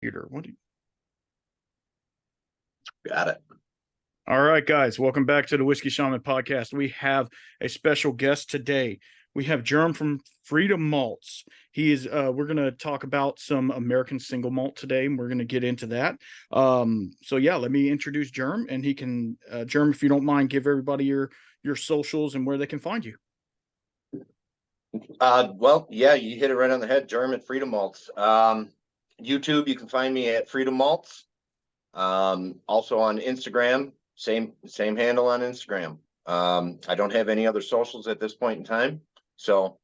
Peter, what do you... Got it. All right, guys, welcome back to the Whiskey Shaman podcast. We have a special guest today. We have Jerm from Freedom Malts. We're going to talk about some American single malt today, and we're going to get into that. So yeah, let me introduce Jerm, and he can, Jerm, if you don't mind, give everybody your socials and where they can find you. Well, yeah, you hit it right on the head. Jerm at Freedom Malts. YouTube, you can find me at Freedom Malts. Also on Instagram, same handle on Instagram. I don't have any other socials at this point in time, so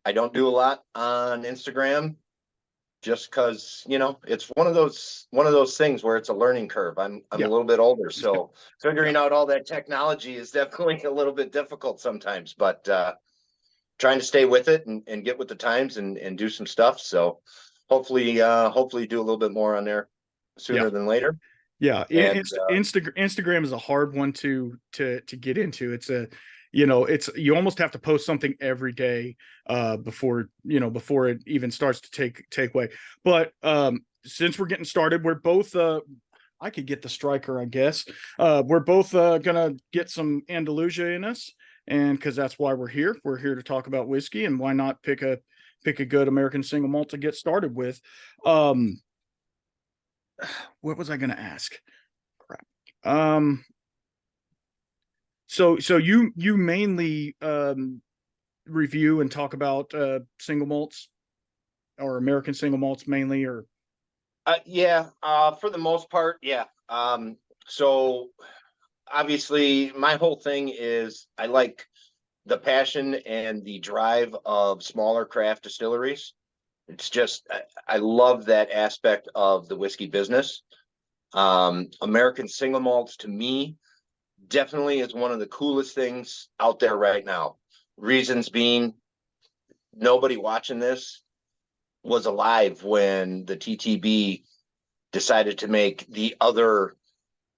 I don't do a lot on Instagram just because, it's one of those things where it's a learning curve. I'm a Yeah. little bit older, so figuring out all that technology is definitely a little bit difficult sometimes, but trying to stay with it and get with the times and do some stuff. So hopefully do a little bit more on there sooner than later. Yeah, And Instagram is a hard one to get into. It's you almost have to post something every day before it even starts to take way. But since we're getting started, we're both I could get the striker, I guess. We're both gonna get some Andalusia in us, and because that's why we're here. We're here to talk about whiskey, and why not pick a good American single malt to get started with. What was I going to ask? Crap. So you mainly review and talk about single malts or American single malts mainly, or yeah, for the most part, yeah. So obviously my whole thing is I like the passion and the drive of smaller craft distilleries. It's just I love that aspect of the whiskey business. American single malts to me definitely is one of the coolest things out there right now. Reasons being, nobody watching this was alive when the TTB decided to make the other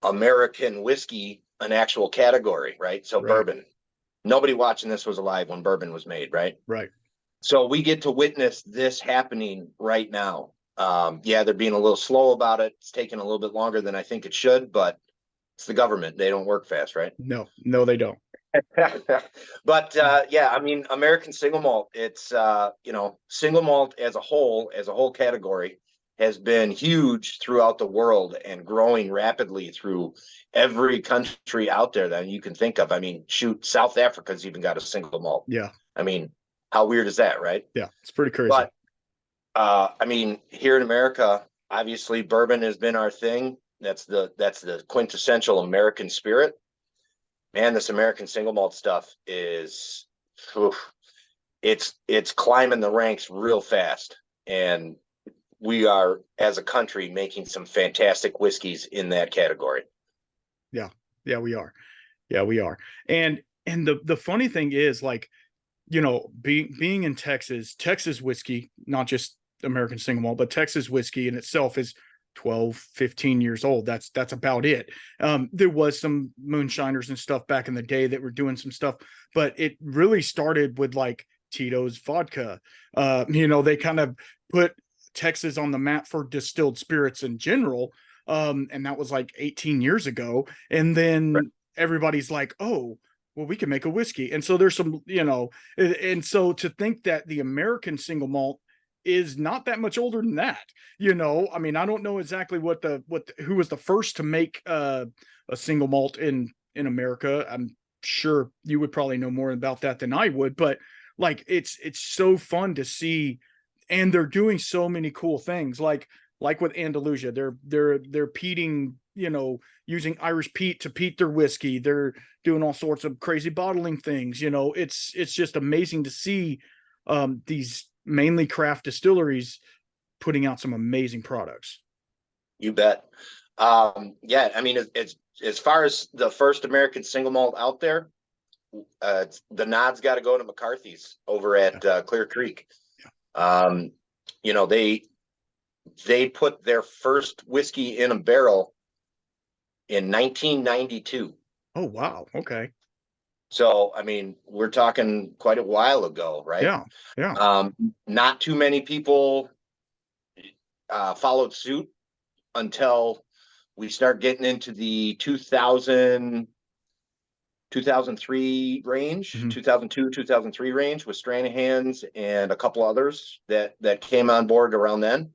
American whiskey an actual category, right? So right, bourbon. Nobody watching this was alive when bourbon was made, right? right. So we get to witness this happening right now. Yeah, they're being a little slow about it. It's taking a little bit longer than I think it should, but it's the government. They don't work fast, right? No, they don't. But yeah, I mean, American single malt, it's single malt as a whole category has been huge throughout the world and growing rapidly through every country out there that you can think of. I mean, shoot, South Africa's even got a single malt. Yeah, I mean, how weird is that, right? yeah, it's pretty crazy. But I mean, here in America, obviously bourbon has been our thing. That's the quintessential American spirit. Man, this American single malt stuff is, oof, it's climbing the ranks real fast, and we are as a country making some fantastic whiskeys in that category. Yeah, yeah, we are. Yeah, we are. And the funny thing is, like, being in Texas whiskey, not just American single malt, but Texas whiskey in itself is 12, 15 years old. That's about it. There was some moonshiners and stuff back in the day that were doing some stuff, but it really started with like Tito's vodka. They kind of put Texas on the map for distilled spirits in general. And that was like 18 years ago. And Right. then everybody's like, oh, well, we can make a whiskey. And so there's some, and so to think that the American single malt is not that much older than that. I mean, I don't know exactly who was the first to make a single malt in America. I'm sure you would probably know more about that than I would, but like it's so fun to see, and they're doing so many cool things like with Andalusia. They're peating, using Irish peat to peat their whiskey. They're doing all sorts of crazy bottling things. It's just amazing to see these mainly craft distilleries putting out some amazing products. You bet. Yeah, I mean, it's as far as the first American single malt out there, the nod's got to go to McCarthy's over at Clear Creek. Um, they put their first whiskey in a barrel in 1992. Oh, wow. Okay. So, I mean, we're talking quite a while ago, right? Yeah. Yeah. Not too many people followed suit until we start getting into the 2003 range, Mhm. 2002, 2003 range with Stranahan's and a couple others that came on board around then.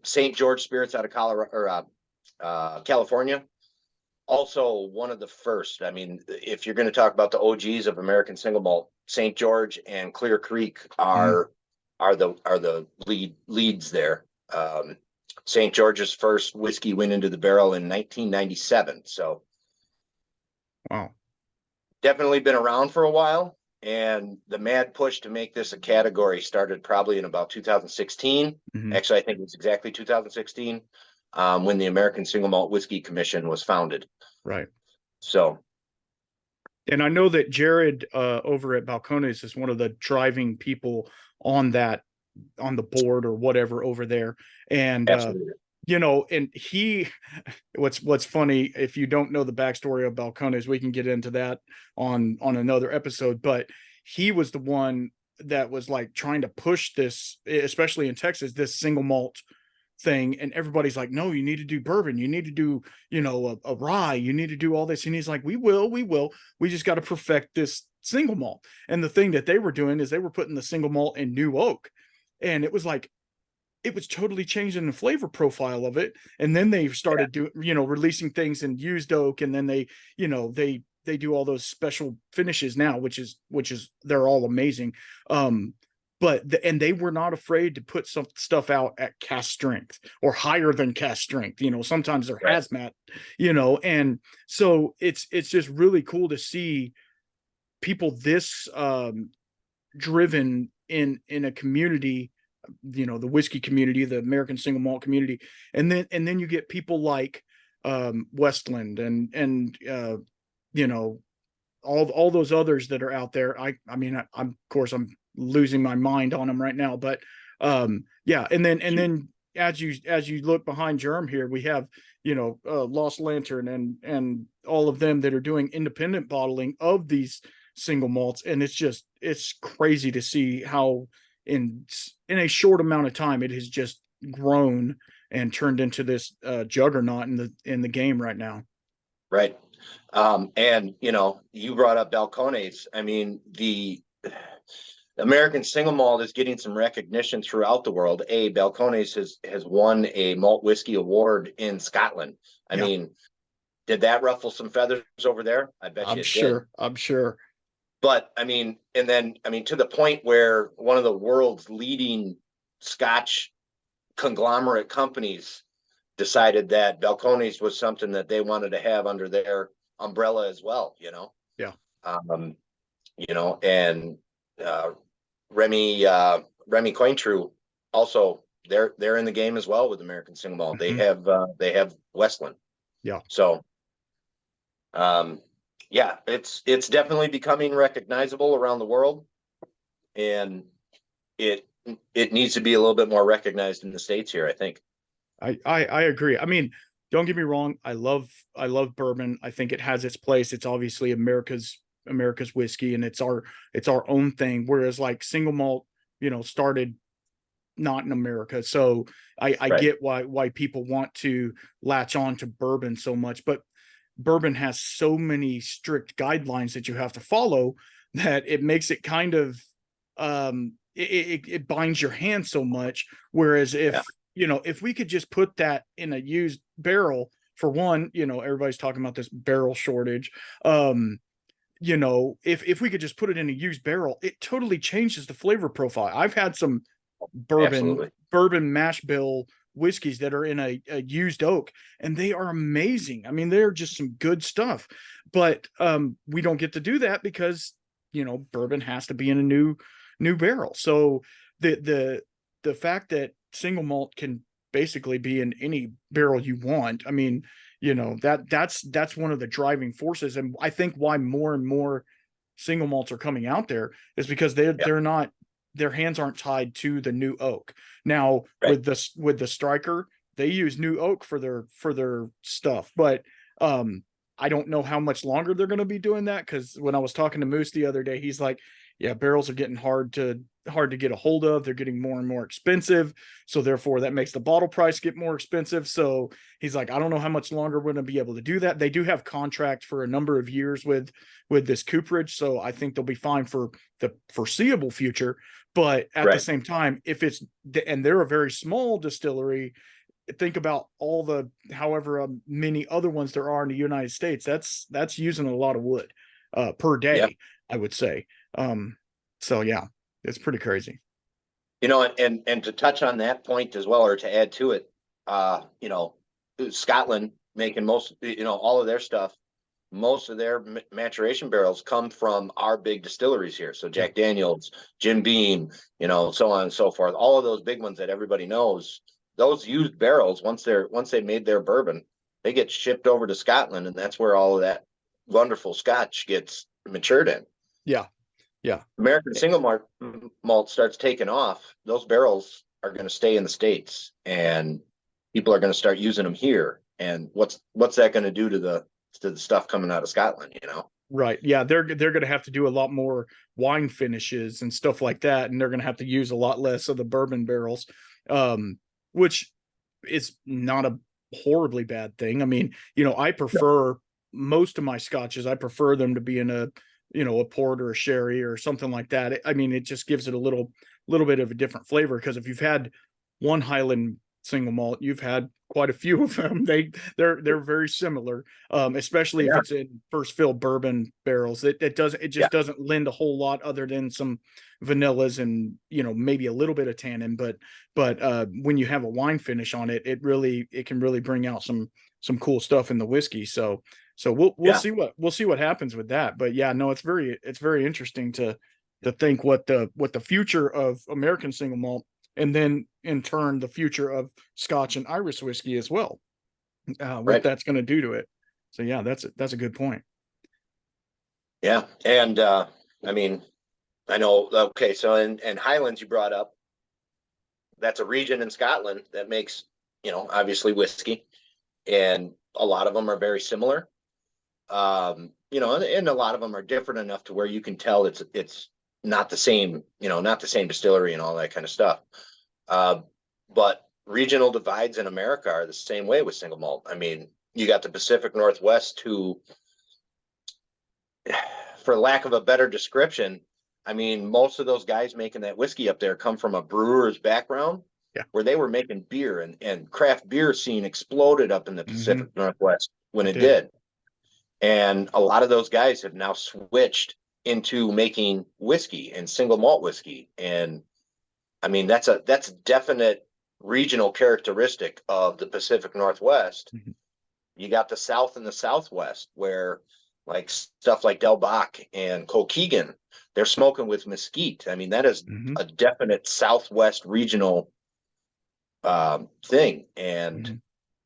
St. George Spirits out of Colorado or California. Also one of the first. I mean, if you're going to talk about the OGs of American single malt, St. George and Clear Creek are the leads there. St. George's first whiskey went into the barrel in 1997. So Wow. definitely been around for a while. And the mad push to make this a category started probably in about 2016. Mhm. Actually, I think it was exactly 2016 when the American Single Malt Whiskey Commission was founded. Right. So, And I know that Jared over at Balcones is one of the driving people on that, on the board or whatever over there. And absolutely. and he, what's funny, if you don't know the backstory of Balcones, we can get into that on another episode, but he was the one that was like trying to push this, especially in Texas, this single malt thing. And everybody's like, no, you need to do bourbon, you need to do, a rye, you need to do all this. And he's like, we will, we just got to perfect this single malt. And the thing that they were doing is they were putting the single malt in new oak, and it was like, it was totally changing the flavor profile of it. And then they started doing, releasing things in used oak. And then they, they do all those special finishes now, which is they're all amazing. And they were not afraid to put some stuff out at cast strength or higher than cast strength. Sometimes they're Right. hazmat, and so it's just really cool to see people this driven in a community, the whiskey community, the American single malt community. And then you get people like Westland and all those others that are out there. I'm of course I'm losing my mind on them right now, but yeah. And then as you look behind Jerm here, we have Lost Lantern and all of them that are doing independent bottling of these single malts. And it's crazy to see how in a short amount of time it has just grown and turned into this juggernaut in the game right now. Right. And you brought up Balcones. I mean, the American single malt is getting some recognition throughout the world. Balcones has won a malt whiskey award in Scotland. I mean, did that ruffle some feathers over there? I bet you it did. I'm sure. But to the point where one of the world's leading Scotch conglomerate companies decided that Balcones was something that they wanted to have under their umbrella as well, Yeah. And Remy Cointreau also, they're in the game as well with American Single Malt. Mm-hmm. They have Westland. Yeah. So it's definitely becoming recognizable around the world, and it needs to be a little bit more recognized in the States here, I think. I agree. I mean, don't get me wrong. I love bourbon. I think it has its place. It's obviously America's whiskey, and it's our own thing. Whereas like single malt, started not in America. So I Right. get why people want to latch on to bourbon so much, but bourbon has so many strict guidelines that you have to follow that it makes it kind of it binds your hand so much. Whereas if we could just put that in a used barrel, for one, everybody's talking about this barrel shortage. If we could just put it in a used barrel, it totally changes the flavor profile. I've had some bourbon mash bill whiskeys that are in a used oak, and they are amazing. I mean, they're just some good stuff, but we don't get to do that because bourbon has to be in a new barrel. So the fact that single malt can basically be in any barrel you want, I mean, that's one of the driving forces. And I think why more and more single malts are coming out there is because they're not, their hands aren't tied to the new oak. Now, Right. with the Striker, they use new oak for their stuff, but I don't know how much longer they're going to be doing that, because when I was talking to Moose the other day, he's like, yeah, barrels are getting hard to get a hold of. They're getting more and more expensive. So therefore that makes the bottle price get more expensive. So he's like, I don't know how much longer we're going to be able to do that. They do have contract for a number of years with this cooperage. So I think they'll be fine for the foreseeable future. But at the Right. same time, if it's, and they're a very small distillery, think about all the however many other ones there are in the United States. That's using a lot of wood per Yeah. day, I would say. So yeah, it's pretty crazy. You know, and to touch on that point as well, or to add to it, you know, Scotland making most, you know, all of their stuff, most of their maturation barrels come from our big distilleries here. So Yeah. Jack Daniels, Jim Beam, you know, so on and so forth. All of those big ones that everybody knows, those used barrels, once they made their bourbon, they get shipped over to Scotland, and that's where all of that wonderful Scotch gets matured in. Yeah. Yeah. American single malt starts taking off, those barrels are going to stay in the States, and people are going to start using them here. And what's that going to do to the stuff coming out of Scotland? You know, Right. Yeah. They're going to have to do a lot more wine finishes and stuff like that. And they're going to have to use a lot less of the bourbon barrels, which is not a horribly bad thing. I mean, I prefer most of my scotches, I prefer them to be in a port or a sherry or something like that. I mean, it just gives it a little bit of a different flavor, because if you've had one Highland single malt, you've had quite a few of them. They're very similar, especially if yeah, it's in first fill bourbon barrels. It yeah, just doesn't lend a whole lot other than some vanillas and maybe a little bit of tannin. But when you have a wine finish on it, it can really bring out some cool stuff in the whiskey. So we'll yeah, see what happens with that. But yeah, no, it's very interesting to think what the future of American single malt, and then in turn the future of Scotch and Irish whiskey as well, what right, that's going to do to it. So yeah, that's a good point. yeah. And I mean, I know. Okay, so and Highlands you brought up, that's a region in Scotland that makes, you know, obviously whiskey, and a lot of them are very similar. You know, and a lot of them are different enough to where you can tell it's not the same, you know, not the same distillery and all that kind of stuff. Uh, but regional divides in America are the same way with single malt. I mean, you got the Pacific Northwest, who, for lack of a better description, I mean, most of those guys making that whiskey up there come from a brewer's background, Yeah. where they were making beer, and craft beer scene exploded up in the Mm-hmm. Pacific Northwest when It it did. did. And a lot of those guys have now switched into making whiskey and single malt whiskey. And I mean, that's definite regional characteristic of the Pacific Northwest. Mm-hmm. You got the South and the Southwest, where like stuff like Del Bach and Colkegan, they're smoking with mesquite. I mean, that is Mm-hmm. a definite Southwest regional thing. And Mm-hmm.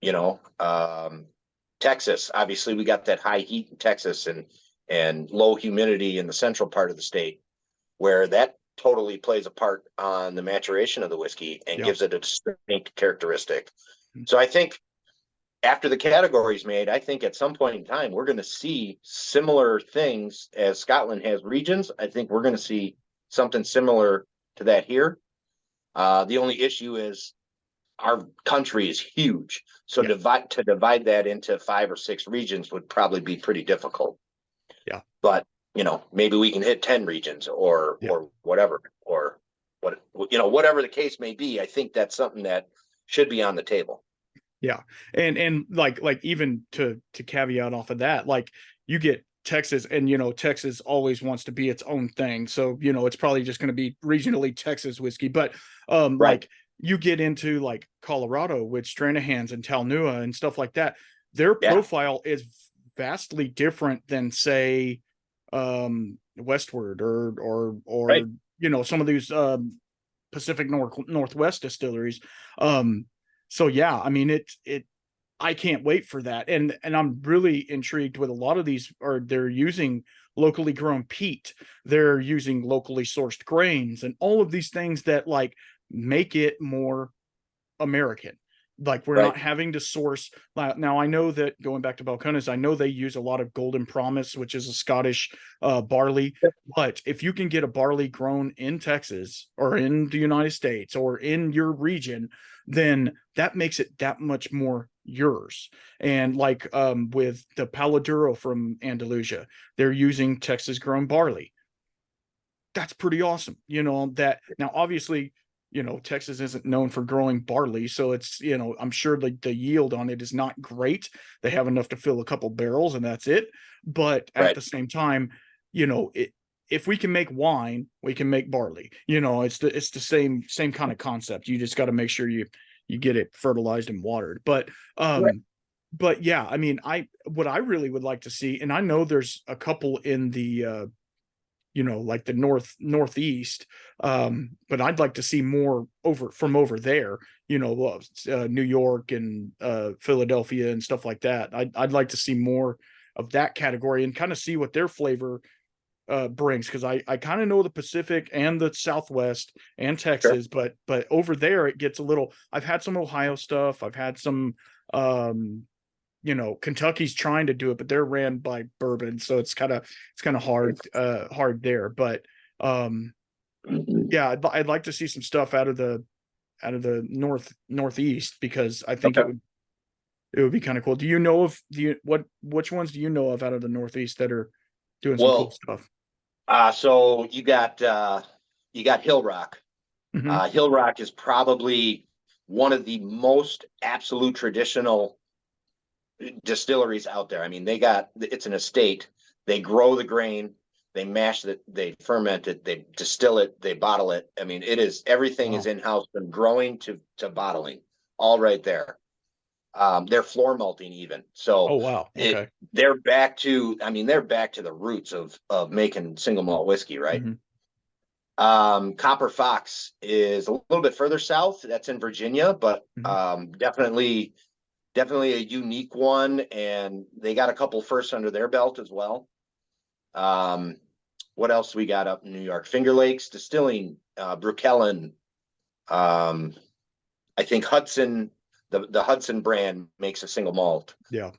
you know, Texas, obviously, we got that high heat in Texas, and low humidity in the central part of the state, where that totally plays a part on the maturation of the whiskey and Yeah. gives it a distinct characteristic. Mm-hmm. So I think after the category's made, I think at some point in time we're going to see similar things as Scotland has regions. I think we're going to see something similar to that here. The only issue is our country is huge, so Yeah. divide that into 5 or 6 regions would probably be pretty difficult. Yeah. But you know, maybe we can hit 10 regions, or Yeah. whatever, or what, you know, whatever the case may be. I think that's something that should be on the table. Yeah. And like even to caveat off of that, like you get Texas, and Texas always wants to be its own thing. So, it's probably just going to be regionally Texas whiskey. But Right. like you get into like Colorado with Stranahan's and Talnua and stuff like that, their Yeah. profile is vastly different than, say, Westward or Right. some of these Pacific Northwest distilleries. So yeah, I mean I can't wait for that. And I'm really intrigued with a lot of these, or they're using locally grown peat. They're using locally sourced grains and all of these things that like make it more American. Like we're Right. not having to source. Now I know that going back to Balcones, I know they use a lot of Golden Promise, which is a Scottish barley. But if you can get a barley grown in Texas or in the United States or in your region, then that makes it that much more yours. And like with the Paladuro from Andalusia, they're using Texas grown barley. That's pretty awesome. That now obviously, Texas isn't known for growing barley, so it's, I'm sure the yield on it is not great. They have enough to fill a couple barrels and that's it. But at Right. the same time, if we can make wine, we can make barley. It's the same kind of concept. You just got to make sure you get it fertilized and watered. Right. But yeah, I mean, what I really would like to see, and I know there's a couple in the like the northeast, but I'd like to see more over there, New York and Philadelphia and stuff like that. I'd like to see more of that category and kind of see what their flavor brings, because I kind of know the Pacific and the Southwest and Sure. Texas, but over there it gets a little. I've had some Ohio stuff. I've had some Kentucky's trying to do it, but they're ran by bourbon, so it's kind of hard there. But yeah, I'd like to see some stuff out of the northeast, because I think Okay. it would be kind of cool. Which ones do you know of out of the northeast that are doing some cool Well, stuff? so you got Hill Rock. Hmm. Hill Rock is probably one of the most absolute traditional distilleries out there. I mean, it's an estate. They grow the grain, they mash it, they ferment it, they distill it, they bottle it. I mean, everything is Wow. in house from growing to bottling, all right there. They're floor malting even. Oh So wow. it Okay. they're back to the roots of making single malt whiskey, right? Hmm. Copper Fox is a little bit further south. That's in Virginia, but Hmm. definitely a unique one, and they got a couple firsts under their belt as well. Um, what else we got up in New York? Finger Lakes Distilling, Brookellen. Um, I think Hudson, the Hudson brand makes a single malt. Yeah.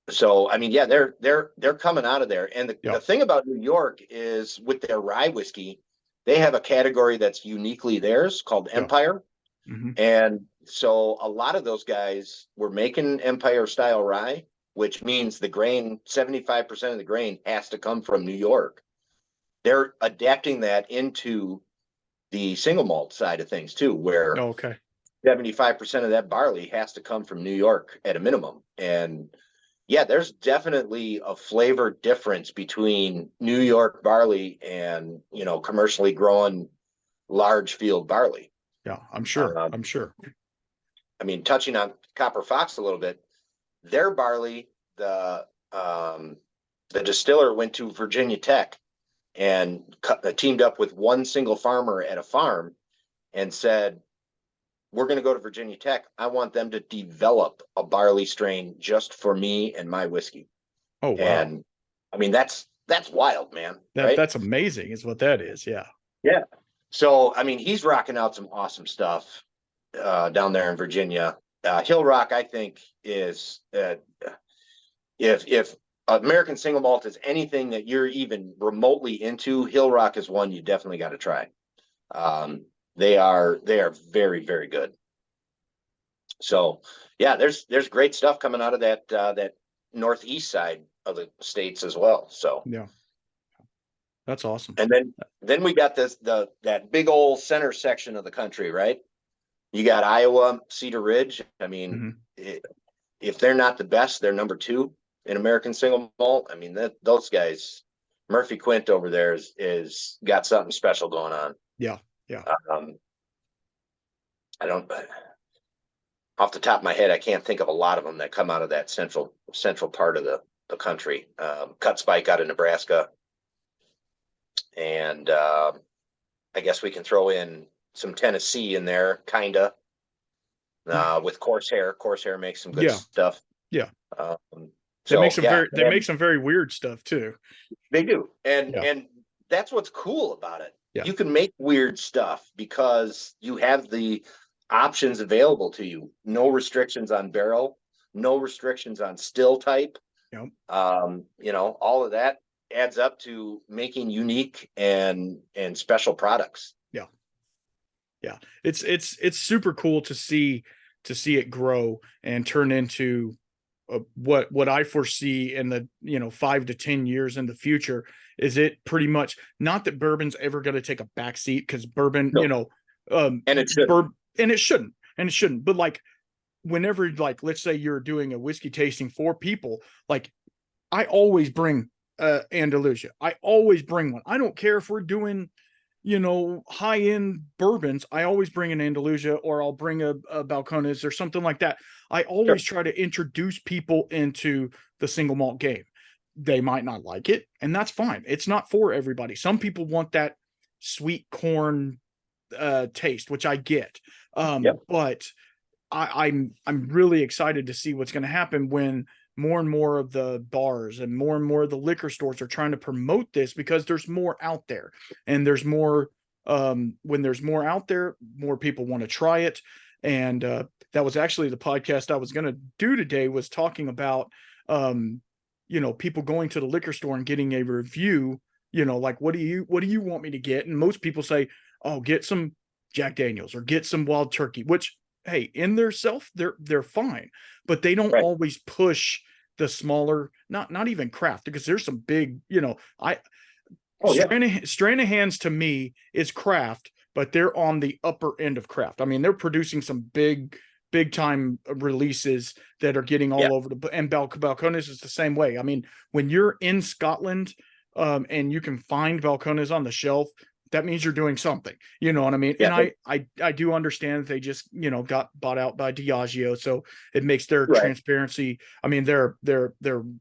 So I mean, yeah, they're coming out of there. And the Yeah. thing about New York is with their rye whiskey, they have a category that's uniquely theirs called Yeah. Empire. Hmm. And so a lot of those guys were making Empire style rye, which means the grain, 75% of the grain has to come from New York. They're adapting that into the single malt side of things too, where Oh, okay. 75% of that barley has to come from New York at a minimum. And yeah, there's definitely a flavor difference between New York barley and, commercially grown large field barley. Yeah. I'm sure. Um, I'm sure. I mean, touching on Copper Fox a little bit, their barley, the distiller went to Virginia Tech and teamed up with one single farmer at a farm and said, "We're going to go to Virginia Tech. I want them to develop a barley strain just for me and my whiskey." Oh wow. And I mean, that's wild, man. That Right? that's amazing, is what that is. Yeah. Yeah. So I mean, he's rocking out some awesome stuff down there in Virginia. Hill Rock, I think, is if American single malt is anything that you're even remotely into, Hill Rock is one you definitely got to try. Um, they are very very good. So yeah, there's great stuff coming out of that northeast side of the states as well. So Yeah. That's awesome. and then we got that big old center section of the country, right? You got Iowa, Cedar Ridge. I mean, Hmm. if they're not the best, they're number two in American single malt. I mean, those guys, Murphy Quint over there is got something special going on. Yeah. Yeah. Um, I don't off the top of my head, I can't think of a lot of them that come out of that central part of the country. Cut Spike out of Nebraska, and I guess we can throw in some Tennessee in there, kinda. With Corsair. Corsair makes some good Yeah. stuff. Yeah. Um, They make so some yeah, very they make some very weird stuff too. they do, and Yeah. and that's what's cool about it. Yeah. You can make weird stuff because you have options available to you. No restrictions on barrel, no restrictions on still type. Yep. All of that adds up to making unique and special products. Yeah. Yeah. It's super cool to see it grow and turn into what I foresee in the 5 to 10 years in the future. Is it pretty much, not that bourbon's ever going to take a backseat, because bourbon, No. And it should. And it shouldn't. But like, whenever, like, let's say you're doing a whiskey tasting for people, like, I always bring Andalusia. I always bring one. I don't care if we're doing high end bourbons. I always bring an Andalusia, or I'll bring a Balcones or something like that. I always try to introduce people into the single malt game. They might not like it, and that's fine. It's not for everybody. Some people want that sweet corn taste, which I get. But I'm really excited to see what's going to happen when more and more of the bars and more of the liquor stores are trying to promote this, because there's more out there, and there's more, when there's more out there, more people want to try it. And that was actually the podcast I was going to do today, was talking about people going to the liquor store and getting a review, like, what do you want me to get? And most people say, oh, get some Jack Daniels or get some Wild Turkey, which, hey, in their self, they're fine, but they don't always push the smaller, not even craft, because there's some big, Stranahan's to me is craft, but they're on the upper end of craft. I mean, they're producing some big time releases that are getting all over and Balcones is the same way. I mean, when you're in Scotland, and you can find Balcones on the shelf, that means you're doing something, you know what I mean? And I do understand that they just, got bought out by Diageo. So it makes their transparency. I mean, they're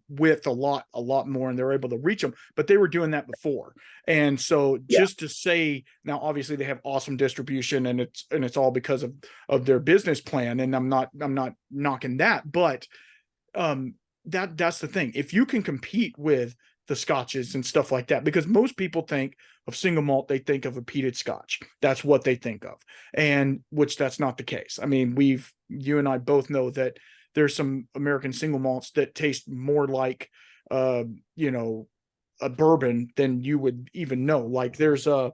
with a lot more, and they're able to reach them, but they were doing that before. And so just to say, now, obviously they have awesome distribution, and it's all because of their business plan. And I'm not knocking that, but that's the thing. If you can compete with the scotches and stuff like that, because most people think of single malt, they think of a peated scotch. That's what they think of, and which that's not the case. I mean, you and I both know that there's some American single malts that taste more like a bourbon than you would even know. Like, there's the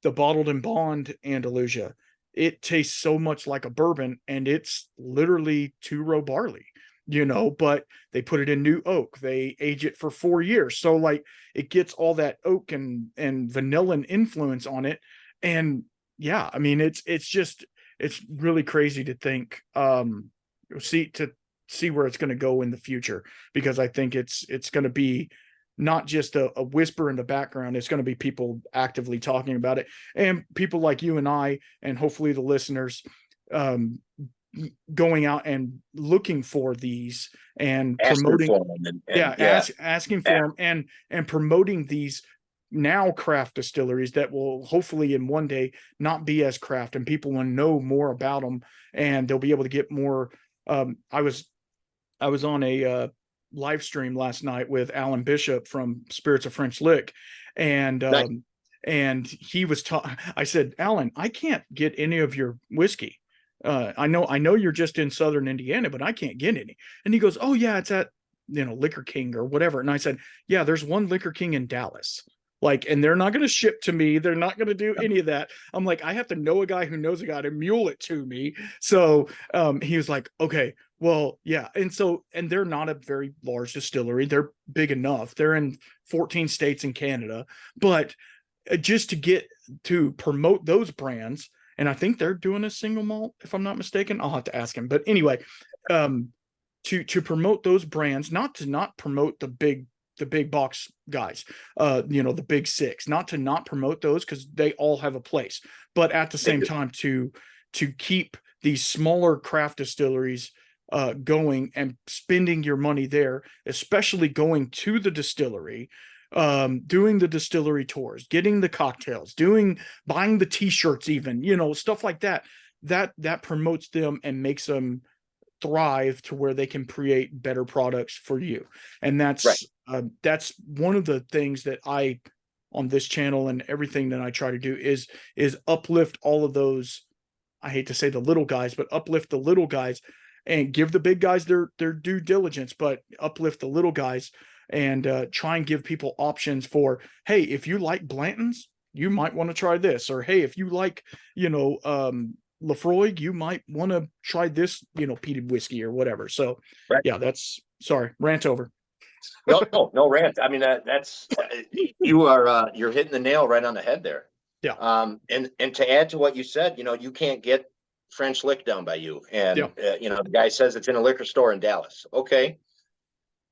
bottled and bond Andalusia. It tastes so much like a bourbon, and it's literally 2-row barley, but they put it in new oak. They age it for 4 years. So, like, it gets all that oak and vanilla influence on it. And yeah, I mean, it's really crazy to think, see where it's going to go in the future, because I think it's going to be not just a whisper in the background. It's going to be people actively talking about it, and people like you and I, and hopefully the listeners, going out and looking for these and promoting, asking for them, and promoting these now craft distilleries that will hopefully in one day not be as craft, and people will know more about them, and they'll be able to get more. I was on a live stream last night with Alan Bishop from Spirits of French Lick, and and he was I said, Alan, I can't get any of your whiskey. I know you're just in Southern Indiana, but I can't get any. And he goes, oh yeah, it's at, Liquor King or whatever. And I said, yeah, there's one Liquor King in Dallas. Like, and they're not going to ship to me. They're not going to do any of that. I'm like, I have to know a guy who knows a guy to mule it to me. So he was like, okay, well, yeah. And they're not a very large distillery. They're big enough. They're in 14 states in Canada, but just to get to promote those brands, and I think they're doing a single malt, if I'm not mistaken. I'll have to ask him. But anyway, to promote those brands, not promote the big box guys, the big six, not promote those, because they all have a place. But at the same time, to keep these smaller craft distilleries going and spending your money there, especially going to the distillery, doing the distillery tours, getting the cocktails, buying the t-shirts, even, stuff like that promotes them and makes them thrive to where they can create better products for you. And that's one of the things that I, on this channel and everything that I try to do, is uplift all of those I hate to say the little guys, but uplift the little guys and give the big guys their due diligence, but uplift the little guys and try and give people options for, hey, if you like Blanton's, you might want to try this, or hey, if you like, Lefroy, you might want to try this, peated whiskey or whatever. So Right. yeah, that's, sorry, rant over. No rant. I mean, that's you're hitting the nail right on the head there. Yeah. And to add to what you said, you can't get French lick down by you. And, the guy says it's in a liquor store in Dallas. Okay.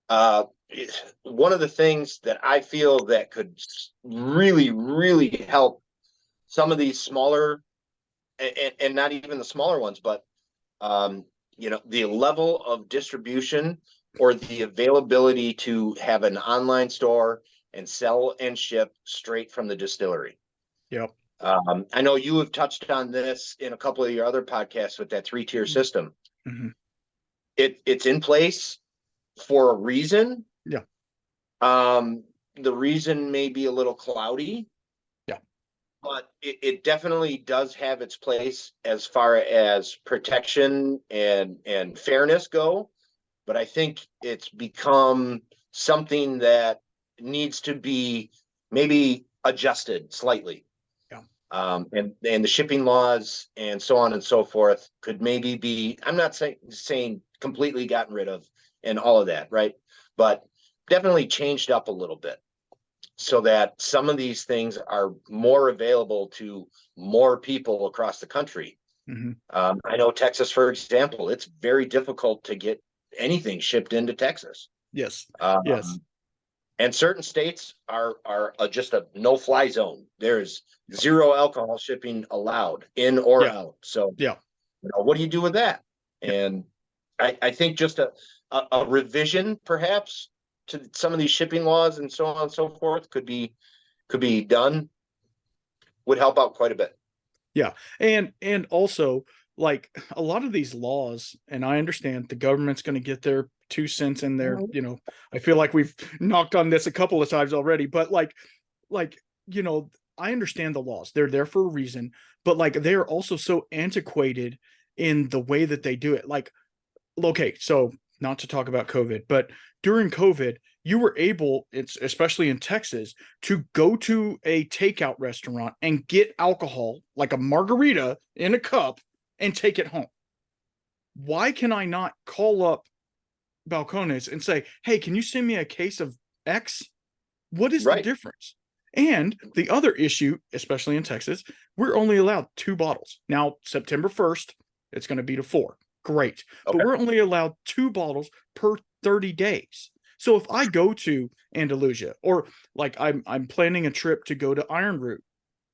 One of the things that I feel that could really, really help some of these smaller and not even the smaller ones, but, the level of distribution or the availability to have an online store and sell and ship straight from the distillery. Yep. I know you have touched on this in a couple of your other podcasts with that 3-tier system. Mm-hmm. It's in place for a reason. Yeah. The reason may be a little cloudy. Yeah. But it definitely does have its place as far as protection and fairness go. But I think it's become something that needs to be maybe adjusted slightly. Yeah. And the shipping laws and so on and so forth could maybe be, I'm not saying completely gotten rid of and all of that, right? But definitely changed up a little bit so that some of these things are more available to more people across the country. Mm-hmm. I know Texas, for example, it's very difficult to get anything shipped into Texas. Yes. Yes. And certain states are just a no-fly zone. There's zero alcohol shipping allowed in or out. So, what do you do with that? And I think just a revision, perhaps, to some of these shipping laws and so on and so forth could be done, would help out quite a bit. Yeah. And also, like, a lot of these laws, and I understand the government's going to get their 2 cents in there. I feel like we've knocked on this a couple of times already, but I understand the laws. They're there for a reason, but like, they're also so antiquated in the way that they do it. Like, okay, so not to talk about COVID, but during COVID, you were able, especially in Texas, to go to a takeout restaurant and get alcohol, like a margarita in a cup, and take it home. Why can I not call up Balcones and say, hey, can you send me a case of X? What is the difference? And the other issue, especially in Texas, we're only allowed 2 bottles. Now, September 1st, it's going to be to 4. Great. Okay. But we're only allowed 2 bottles per 30 days. So if I go to Andalusia, or like I'm planning a trip to go to Iron Root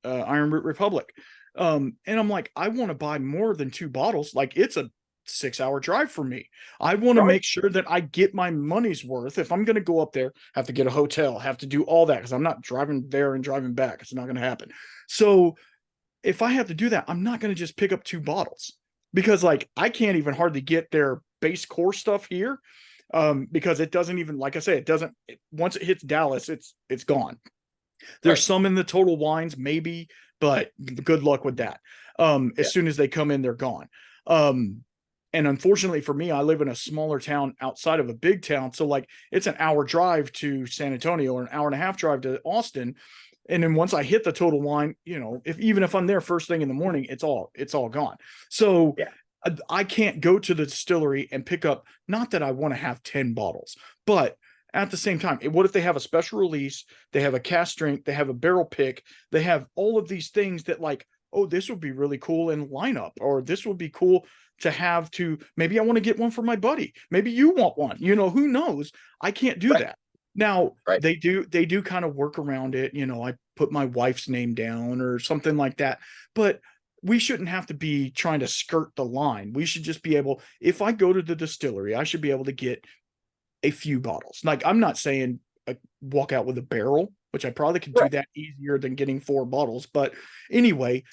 Republic, and I'm like, I want to buy more than 2 bottles. Like, it's a 6-hour drive for me. I want to make sure that I get my money's worth. If I'm going to go up there, have to get a hotel, have to do all that, because I'm not driving there and driving back. It's not going to happen. So if I have to do that, I'm not going to just pick up 2 bottles, because like, I can't even hardly get their base core stuff here. Because it doesn't even, like I say, once it hits Dallas, it's gone. There's some in the Total Wines, maybe, but good luck with that. As soon as they come in, they're gone. And unfortunately for me, I live in a smaller town outside of a big town. So like, it's an hour drive to San Antonio or an hour and a half drive to Austin. And then once I hit the Total Wine, even if I'm there first thing in the morning, it's all gone. So I can't go to the distillery and pick up, not that I want to have 10 bottles, but at the same time, what if they have a special release? They have a cask strength, they have a barrel pick, they have all of these things that, like, oh, this would be really cool in lineup, or this would be cool to have maybe I want to get one for my buddy. Maybe you want one, who knows? I can't do that. Now they do kind of work around it. I put my wife's name down or something like that, but we shouldn't have to be trying to skirt the line. We should just be able, if I go to the distillery, I should be able to get a few bottles. Like, I'm not saying walk out with a barrel, which I probably could do that easier than getting 4 bottles. But anyway,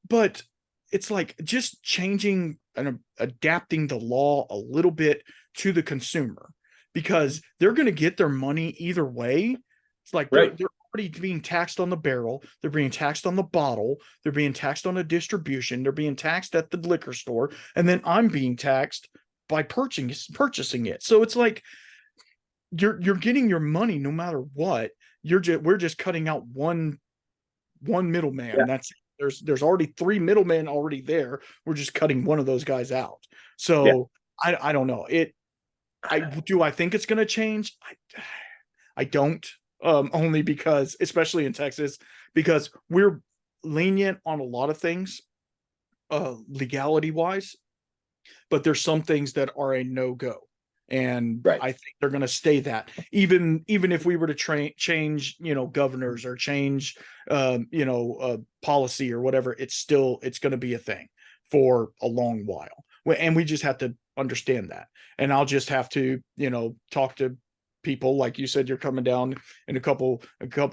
but it's like just changing and adapting the law a little bit to the consumer, because they're going to get their money either way. It's like already being taxed on the barrel. They're being taxed on the bottle. They're being taxed on the distribution. They're being taxed at the liquor store. And then I'm being taxed by purchasing it. So it's like you're getting your money no matter what. We're just cutting out one middleman. Yeah. That's there's already three middlemen already there. We're just cutting one of those guys out. Yeah. So I don't know. I think it's gonna change? I don't. Only because, especially in Texas, because we're lenient on a lot of things, legality wise, but there's some things that are a no-go. And Right. I think they're going to stay that, even if we were to change, governors or change, policy or whatever, it's going to be a thing for a long while. And we just have to understand that. And I'll just have to, talk to people like you said. You're coming down in a couple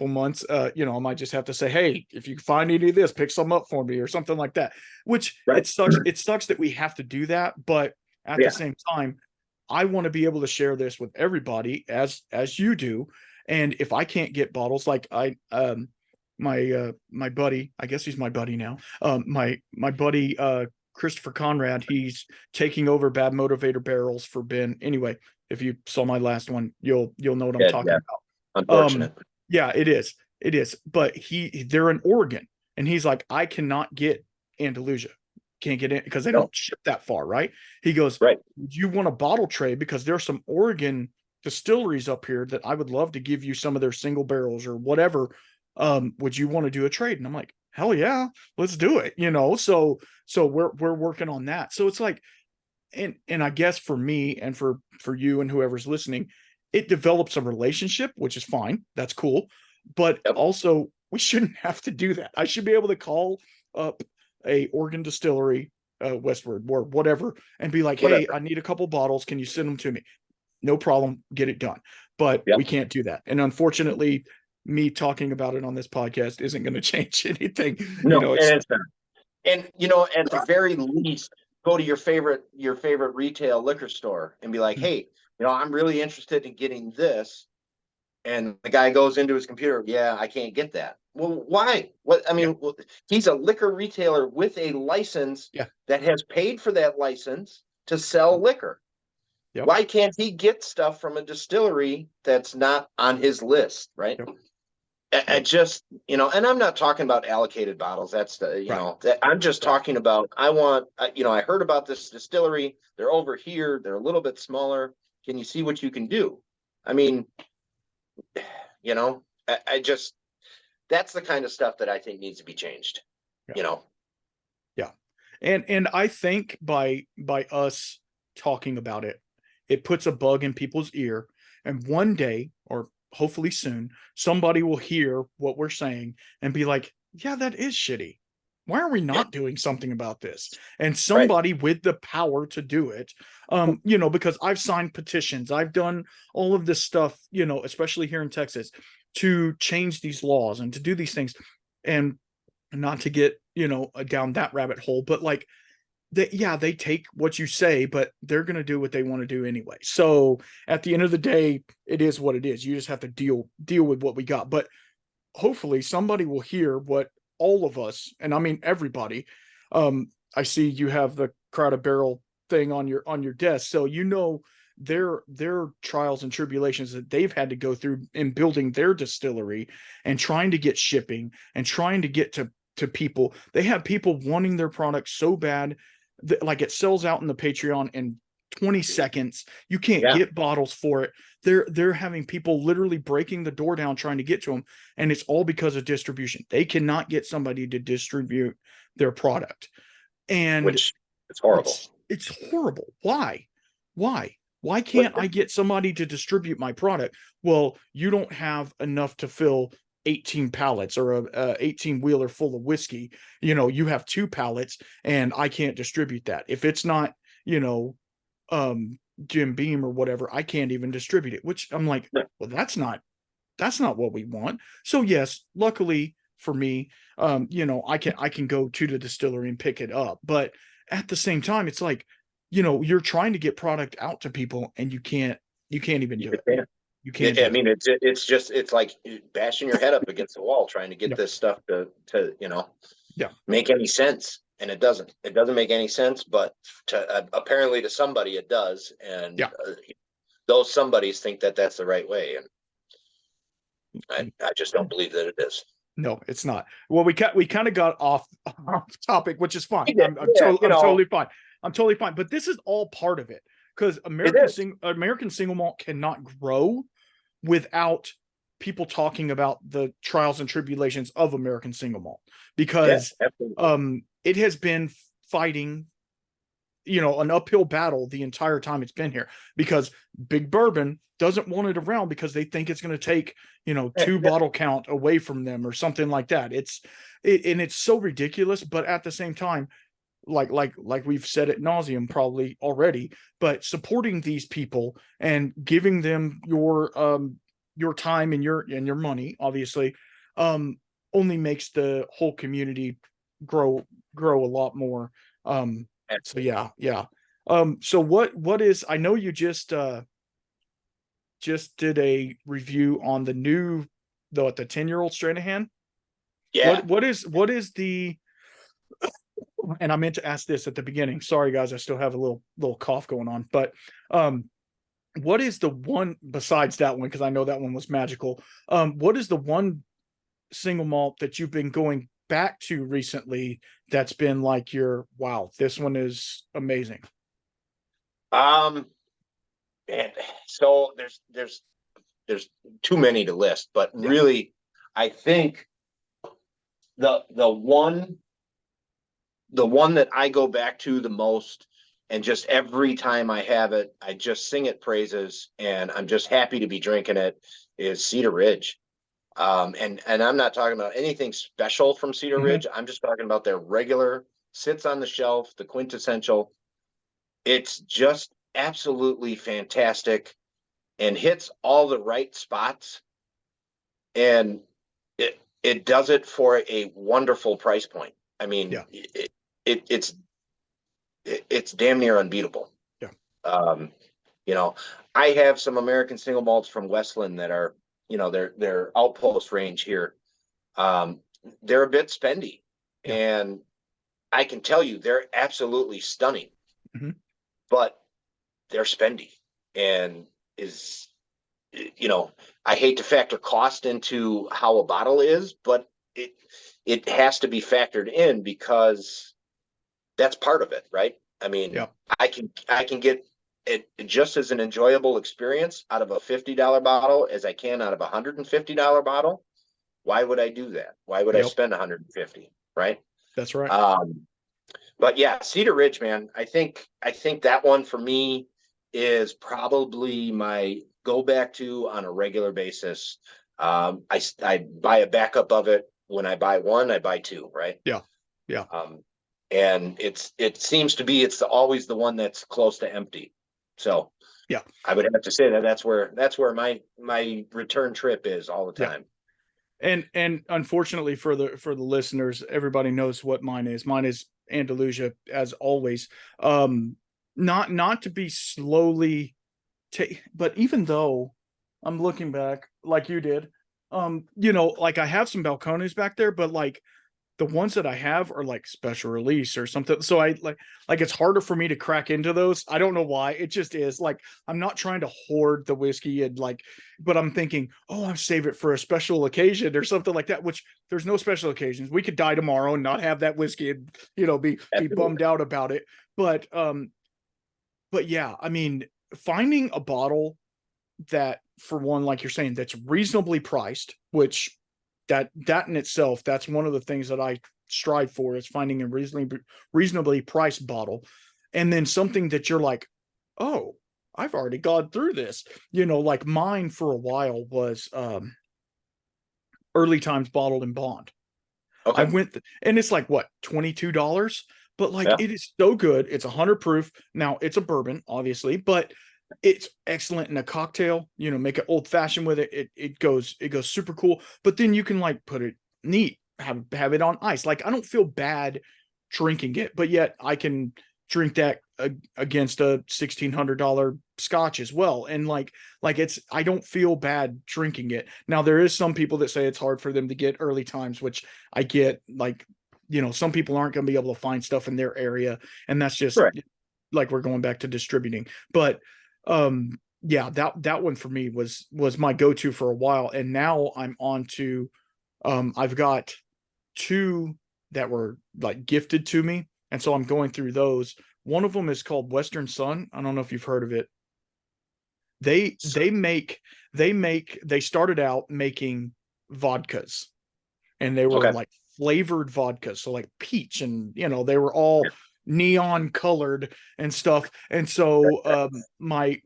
months. I might just have to say, hey, if you find any of this, pick some up for me or something like that. Which Right. it sucks that we have to do that, but at the same time, I want to be able to share this with everybody as you do. And if I can't get bottles, like my buddy, I guess he's my buddy now. My buddy Christopher Conrad, he's taking over Bad Motivator barrels for Ben. Anyway, if you saw my last one, you'll know what I'm talking about. Unfortunate. Yeah, it is. It is. But they're in Oregon, and he's like, I cannot get Andalusia. Can't get in because they don't ship that far, right? He goes, right. Would you want a bottle trade? Because there's some Oregon distilleries up here that I would love to give you some of their single barrels or whatever. Would you want to do a trade? And I'm like, hell yeah, let's do it. So we're working on that. So it's like, and I guess for me and for you and whoever's listening, it develops a relationship, which is fine. That's cool. But also, we shouldn't have to do that. I should be able to call up a Oregon distillery, Westward or whatever, and be like, hey, I need a couple bottles. Can you send them to me? No problem. Get it done. But we can't do that. And unfortunately, me talking about it on this podcast isn't going to change anything. No, it's not. And at the very least, go to your favorite retail liquor store and be like, hey, I'm really interested in getting this. And the guy goes into his computer. Yeah, I can't get that. Well, why? What? I mean, he's a liquor retailer with a license that has paid for that license to sell liquor. Yep. Why can't he get stuff from a distillery that's not on his list, right? Yep. I just, and I'm not talking about allocated bottles. That's I'm just talking about, I heard about this distillery. They're over here. They're a little bit smaller. Can you see what you can do? I mean, I just, that's the kind of stuff that I think needs to be changed, Yeah. And I think by us talking about it, it puts a bug in people's ear. And one day, or hopefully soon, somebody will hear what we're saying and be like, yeah, that is shitty. Why are we not doing something about this? And somebody with the power to do it, because I've signed petitions, I've done all of this stuff, especially here in Texas, to change these laws and to do these things, and not to get, down that rabbit hole, but like, they take what you say, but they're going to do what they want to do anyway. So at the end of the day, it is what it is. You just have to deal with what we got. But hopefully somebody will hear what all of us, and I mean everybody. I see you have the Crowded Barrel thing on your desk, so their trials and tribulations that they've had to go through in building their distillery and trying to get shipping and trying to get to people. They have people wanting their product so bad that, like, it sells out in the Patreon in 20 seconds. You can't get bottles for it. They're having people literally breaking the door down trying to get to them, and it's all because of distribution. They cannot get somebody to distribute their product, and which is horrible. It's horrible. Why can't I get somebody to distribute my product? Well, you don't have enough to fill 18 pallets or a 18 wheeler full of whiskey. You have 2 pallets, and I can't distribute that. If it's not, Jim Beam or whatever, I can't even distribute it, which I'm like, well, that's not what we want. So yes, luckily for me, I can go to the distillery and pick it up. But at the same time, it's like, you're trying to get product out to people and you can't even do it. You can't do I mean, it's like bashing your head up against the wall trying to get Yep. this stuff to Yeah. make any sense, and it doesn't. It doesn't make any sense, but apparently to somebody it does, and Yeah. those somebodies think that that's the right way, and I just don't believe that it is. No, it's not. Well, we kind of got off topic, which is fine. Yeah, I'm totally fine. I'm totally fine. But this is all part of it, because American single malt cannot grow without people talking about the trials and tribulations of American single malt, because it has been fighting, an uphill battle the entire time it's been here, because Big Bourbon doesn't want it around because they think it's going to take, 2 bottle count away from them or something like that. And it's so ridiculous, but at the same time, like we've said at nauseum probably already, but supporting these people and giving them your time and your money, obviously, only makes the whole community grow a lot more. So yeah. So what is, I know you just did a review on the 10-year-old Stranahan. Yeah. What is the, and I meant to ask this at the beginning. Sorry guys, I still have a little cough going on, but what is the one besides that one? Because I know that one was magical. What is the one single malt that you've been going back to recently that's been like wow, this one is amazing? Man, so there's too many to list, but really, I think the one that I go back to the most, and just every time I have it, I just sing it praises, and I'm just happy to be drinking it, is Cedar Ridge. And I'm not talking about anything special from Cedar Ridge. I'm just talking about their regular, sits on the shelf, the quintessential. It's just absolutely fantastic and hits all the right spots. And it does it for a wonderful price point. I mean, it's damn near unbeatable. I have some American single malts from Westland that are, their outpost range here. They're a bit spendy, and I can tell you they're absolutely stunning, but they're spendy, and I hate to factor cost into how a bottle is, but it has to be factored in, because that's part of it, right? I mean, I can get it just as an enjoyable experience out of a $50 bottle as I can out of a $150 bottle. Why would I do that? Why would I spend $150? Right. That's right. But yeah, Cedar Ridge, man, I think that one for me is probably my go back to on a regular basis. I buy a backup of it. When I buy one, I buy two, right? Yeah. And it seems to be it's always the one that's close to empty. So I would have to say that's where my return trip is all the time. And unfortunately for the listeners, everybody knows what mine is. Mine is Andalusia, as always. Not to be slowly but even though I'm looking back like you did, like I have some balcones back there, but like the ones that I have are like special release or something. So I like it's harder for me to crack into those. I don't know why. It just is. Like, I'm not trying to hoard the whiskey and but I'm thinking, oh, I'll save it for a special occasion or something like that, which there's no special occasions. We could die tomorrow and not have that whiskey and, be bummed out about it. But yeah, I mean, finding a bottle that, for one, like you're saying, that's reasonably priced, which that in itself, that's one of the things that I strive for, is finding a reasonably priced bottle. And then something that you're like, oh, I've already gone through this, like mine for a while was Early Times Bottled in Bond. I went and it's like what, $22, but it is so good. It's 100 proof. Now it's a bourbon, obviously, but it's excellent in a cocktail. Make it old fashioned with it. It goes super cool. But then you can put it neat, have it on ice. I don't feel bad drinking it, but yet I can drink that against a $1,600 scotch as well. And like it's, I don't feel bad drinking it. Now there is some people that say it's hard for them to get early times, which I get. Like, some people aren't going to be able to find stuff in their area, and that's just Right. like we're going back to distributing. But yeah, that one for me was my go-to for a while, and now I'm on to I've got two that were like gifted to me, and so I'm going through those. One of them is called Western Sun. I don't know if you've heard of it. They So, they started out making vodkas, and they were okay. like flavored vodkas, so like peach, and they were all neon colored and stuff. And so my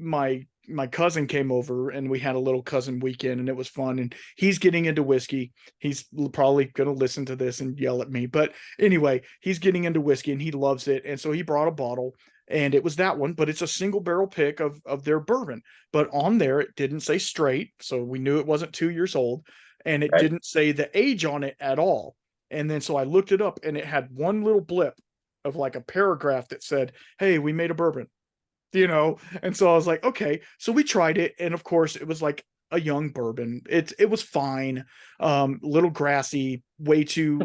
cousin came over, and we had a little cousin weekend, and it was fun. And he's getting into whiskey. He's probably going to listen to this and yell at me, but anyway, he's getting into whiskey and he loves it. And so he brought a bottle, and it was that one, but it's a single barrel pick of their bourbon. But on there, it didn't say straight, so we knew it wasn't 2 years old, and it Right. didn't say the age on it at all. And then so I looked it up, and it had one little blip of like a paragraph that said, "Hey, we made a bourbon." And so I was like, okay. So we tried it, and of course it was like a young bourbon. It was fine, little grassy, way too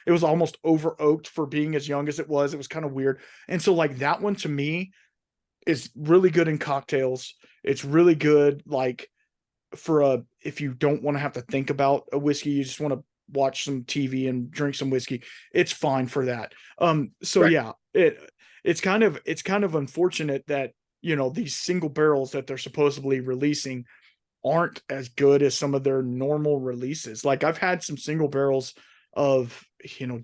it was almost over oaked for being as young as it was. It was kind of weird. And so like that one to me is really good in cocktails. It's really good like for if you don't want to have to think about a whiskey, you just want to watch some TV and drink some whiskey, it's fine for that. So Right. yeah, it's kind of unfortunate that these single barrels that they're supposedly releasing aren't as good as some of their normal releases. Like I've had some single barrels of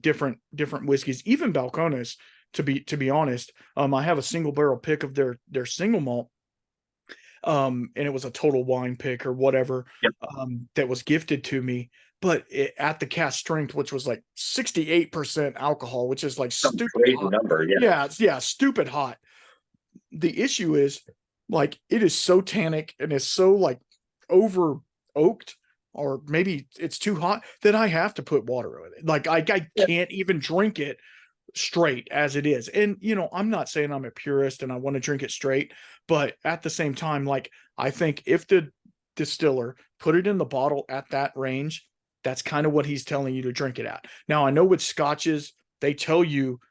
different whiskeys, even Balcones, to be honest. I have a single barrel pick of their single malt, and it was a Total Wine pick or whatever, Yep. that was gifted to me. But at the cast strength, which was like 68% alcohol, which is like Some stupid crazy hot. number. Yeah. Yeah, stupid hot. The issue is like it is so tannic and is so like over oaked, or maybe it's too hot, that I have to put water with it. Like I Yeah. can't even drink it straight as it is. And I'm not saying I'm a purist and I want to drink it straight, but at the same time, like I think if the distiller put it in the bottle at that range, that's kind of what he's telling you to drink it at. Now I know with scotches, they tell you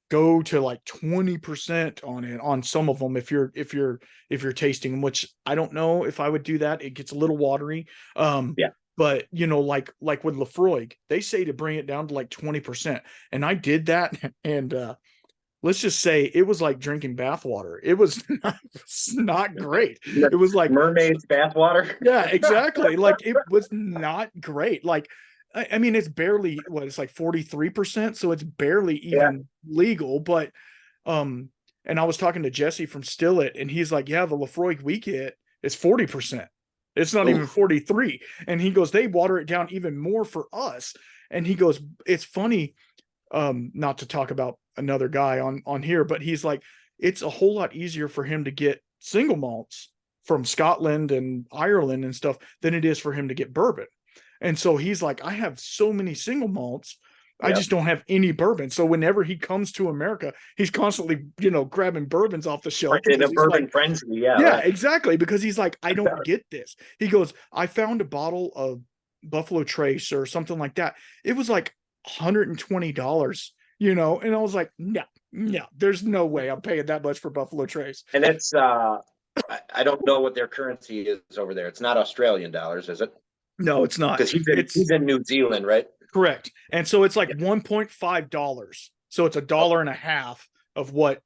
go to like 20% on it on some of them if you're tasting them, which I don't know if I would do that. It gets a little watery. Yeah. But like with Lafroig, they say to bring it down to like 20%. And I did that, and let's just say it was like drinking bathwater. It was not great. It was like Mermaid's bathwater. yeah, exactly. Like it was not great. Like I mean, it's barely it's like 43%, so it's barely Yeah. even legal. But and I was talking to Jesse from Stillet, and he's like, yeah, the Lafroig we get is 40%. It's not even Oof. 43. And he goes, they water it down even more for us. And he goes, it's funny, not to talk about another guy on here, but he's like, it's a whole lot easier for him to get single malts from Scotland and Ireland and stuff than it is for him to get bourbon. And so he's like, I have so many single malts, I Yep. just don't have any bourbon. So whenever he comes to America, he's constantly, grabbing bourbons off the shelf, In a because he's like, bourbon frenzy. Yeah. yeah, Right. exactly. Because he's like, I don't get this. He goes, I found a bottle of Buffalo Trace or something like that. It was like $120, and I was like, no, there's no way I'm paying that much for Buffalo Trace. And it's I don't know what their currency is over there. It's not Australian dollars, is it? No, it's not. Because It's he's in New Zealand, right? correct. And so it's like Yeah. $1.5. So it's $1.50 of what,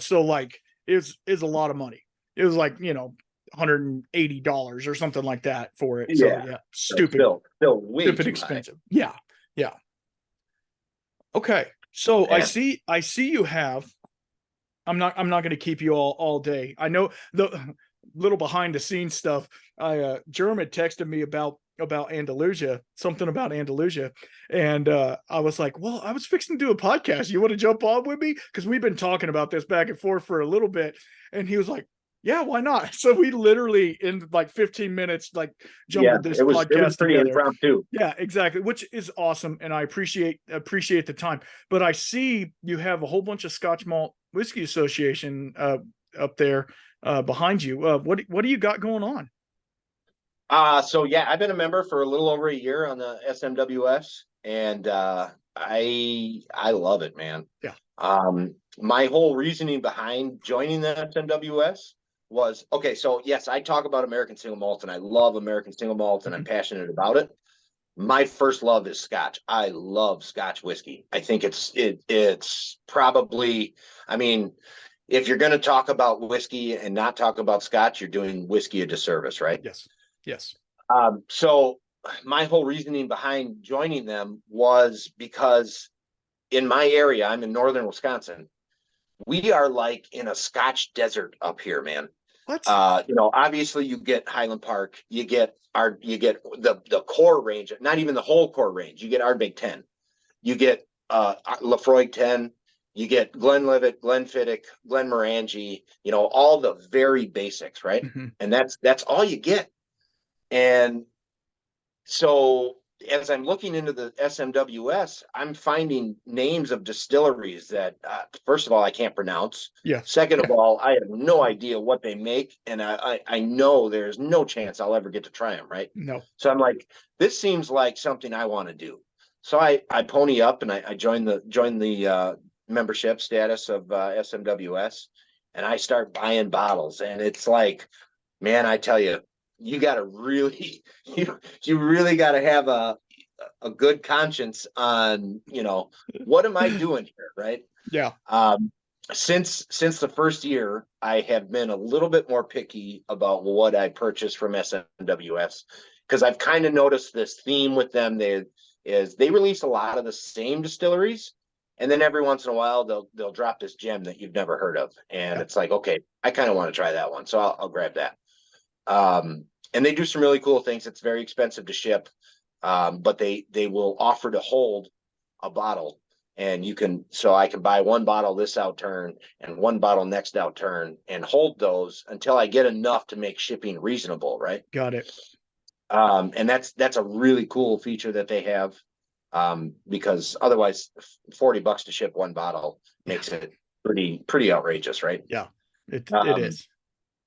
so like is a lot of money. It was like, $180 or something like that for it. So yeah, stupid, Still way stupid too expensive. Yeah. Yeah. Okay. So high. I see you have, I'm not going to keep you all day. I know the little behind the scenes stuff. Jerm had texted me about Andalusia, something about Andalusia. And I was like, well, I was fixing to do a podcast. You want to jump on with me? Because we've been talking about this back and forth for a little bit. And he was like, yeah, why not? So we literally in like 15 minutes, like jumbled this podcast it was pretty together. impromptu. Yeah, exactly. Which is awesome. And I appreciate the time. But I see you have a whole bunch of Scotch malt Whiskey Association up there behind you. What do you got going on? So yeah, I've been a member for a little over a year on the SMWS, and I love it, man. Yeah. My whole reasoning behind joining the SMWS was okay. So yes, I talk about American single malt, and I love American single malt, and I'm passionate about it. My first love is Scotch. I love Scotch whiskey. I think it's probably, I mean, if you're going to talk about whiskey and not talk about Scotch, you're doing whiskey a disservice, right? Yes. Yes. So my whole reasoning behind joining them was because in my area, I'm in northern Wisconsin, we are like in a Scotch desert up here, man. What? Obviously you get Highland Park, you get the core range, not even the whole core range. You get Ardbeg 10, you get Lafroig 10, you get Glenlivet, Glenfiddich, Glenmorangie, all the very basics, right? Mm-hmm. And that's all you get. And so as I'm looking into the SMWS, I'm finding names of distilleries that, first of all, I can't pronounce. Yeah. Second of all, I have no idea what they make. And I know there's no chance I'll ever get to try them, right? No. So I'm like, this seems like something I want to do. So I pony up and I joined the membership status of SMWS, and I start buying bottles. And it's like, man, I tell you, you got to really, you really got to have a good conscience on, what am I doing here, right? Yeah. Since the first year, I have been a little bit more picky about what I purchase from SMWS, because I've kind of noticed this theme with them. They release a lot of the same distilleries, and then every once in a while they'll drop this gem that you've never heard of, and it's like, okay, I kind of want to try that one, so I'll grab that. And they do some really cool things. It's very expensive to ship, but they will offer to hold a bottle, and I can buy one bottle this outturn and one bottle next outturn and hold those until I get enough to make shipping reasonable, right? Got it. And that's a really cool feature that they have, because otherwise $40 to ship one bottle makes it pretty outrageous, right? Yeah, it is.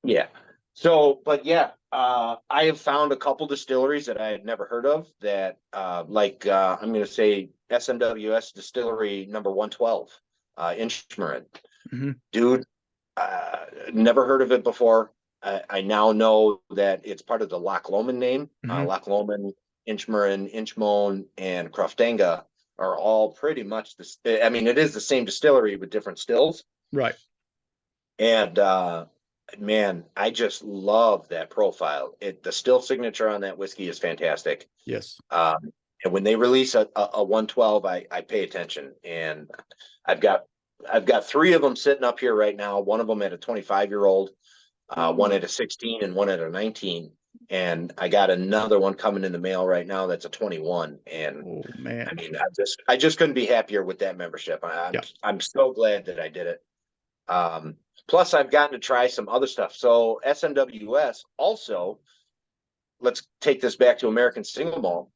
Yeah. So, but yeah, I have found a couple distilleries that I had never heard of that, I'm going to say SMWS Distillery number 112, Inchmarin. Mm-hmm. Dude, never heard of it before. I now know that it's part of the Loch Lomond name. Mm-hmm. Loch Lomond, Inchmarin, Inchmoan, and Croftanga are all pretty much this. I mean, it is the same distillery with different stills. Right. And, man, I just love that profile. The still signature on that whiskey is fantastic. Yes. And when they release a 112, I pay attention. And I've got 3 of them sitting up here right now. One of them at a 25-year-old, one at a 16, and one at a 19. And I got another one coming in the mail right now that's a 21. And oh man, I mean, I just couldn't be happier with that membership. I'm so glad that I did it. Plus, I've gotten to try some other stuff. So SMWS also, let's take this back to American Single Malt.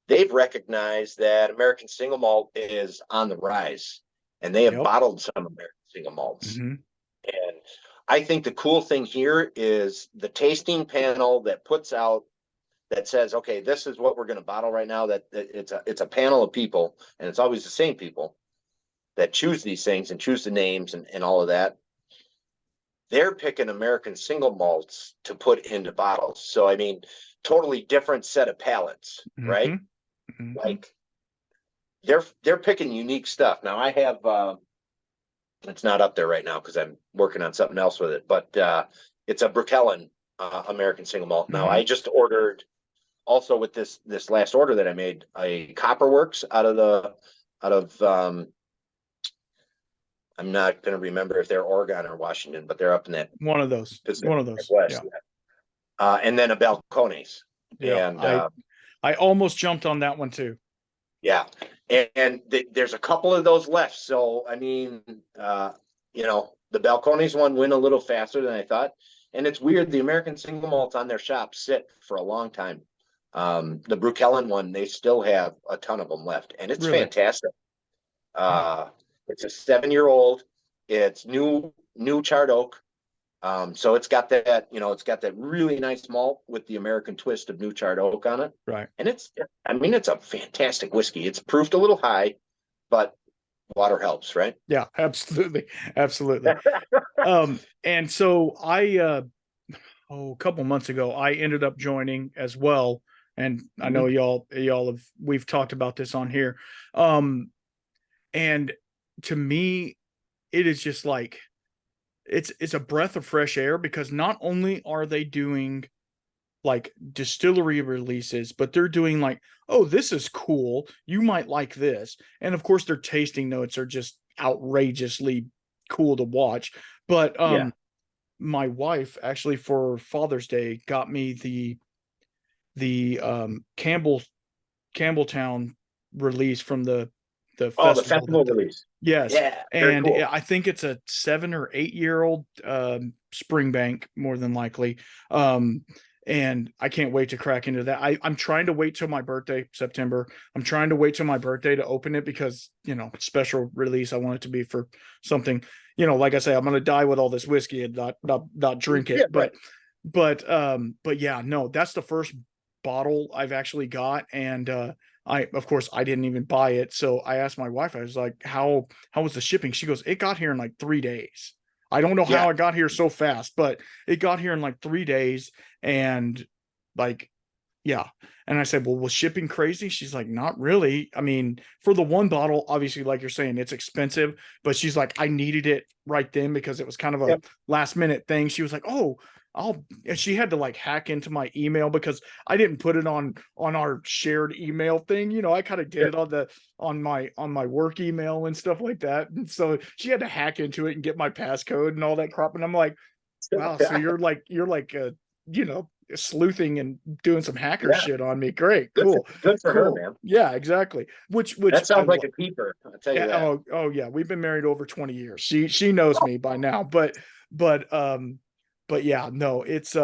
They've recognized that American Single Malt is on the rise, and they have bottled some American Single Malts. Mm-hmm. And I think the cool thing here is the tasting panel that puts out, that says, okay, this is what we're going to bottle right now. That it's a panel of people, and it's always the same people that choose these things and choose the names and all of that. They're picking American single malts to put into bottles. So, I mean, totally different set of palates, right? Mm-hmm. Like they're picking unique stuff. Now I have, it's not up there right now because I'm working on something else with it, but it's a Brooklyn American single malt. Now I just ordered also with this last order that I made a Copperworks out of I'm not going to remember if they're Oregon or Washington, but they're up in that one of those. West, yeah. And then a Balcones. Yeah, and I almost jumped on that one too. Yeah, and there's a couple of those left. So I mean, the Balcones one went a little faster than I thought, and it's weird. The American single malts on their shop sit for a long time. The Brooklyn one, they still have a ton of them left, and it's fantastic. It's a 7-year-old. It's new charred oak. So it's got that, it's got that really nice malt with the American twist of new charred oak on it. Right. And it's a fantastic whiskey. It's proofed a little high, but water helps, right? Yeah, absolutely. Absolutely. And so a couple months ago, I ended up joining as well. And I know we've talked about this on here. And to me, it is just like, it's a breath of fresh air, because not only are they doing like distillery releases, but they're doing like, oh, this is cool, you might like this. And of course their tasting notes are just outrageously cool to watch. But my wife actually for Father's Day got me the Campbelltown release from the festival. The festival release. Yes. Yeah. And cool. I think it's a 7 or 8 year old Springbank, more than likely. And I can't wait to crack into that. I'm trying to wait till my birthday, September. I'm trying to wait till my birthday to open it, because, special release. I want it to be for something, like I say, I'm going to die with all this whiskey and not drink it. Yeah, but yeah, no, that's the first bottle I've actually got. And, of course I didn't even buy it. So I asked my wife, I was like, how was the shipping? She goes, it got here in like 3 days. I don't know how it got here so fast, but it got here in like 3 days. And like, yeah. And I said, well, was shipping crazy? She's like, not really. I mean, for the one bottle, obviously, like you're saying, it's expensive, but she's like, I needed it right then because it was kind of a last minute thing. She was like, oh, and she had to like hack into my email, because I didn't put it on our shared email thing. I kind of did it on my work email and stuff like that. And so she had to hack into it and get my passcode and all that crap. And I'm like, wow, so you're like sleuthing and doing some hacker shit on me. Great. Cool. Good for cool. her, man. Yeah, Which that sounds like a keeper. I'll tell you that. Oh yeah. We've been married over 20 years. She knows me by now, but yeah, no, it's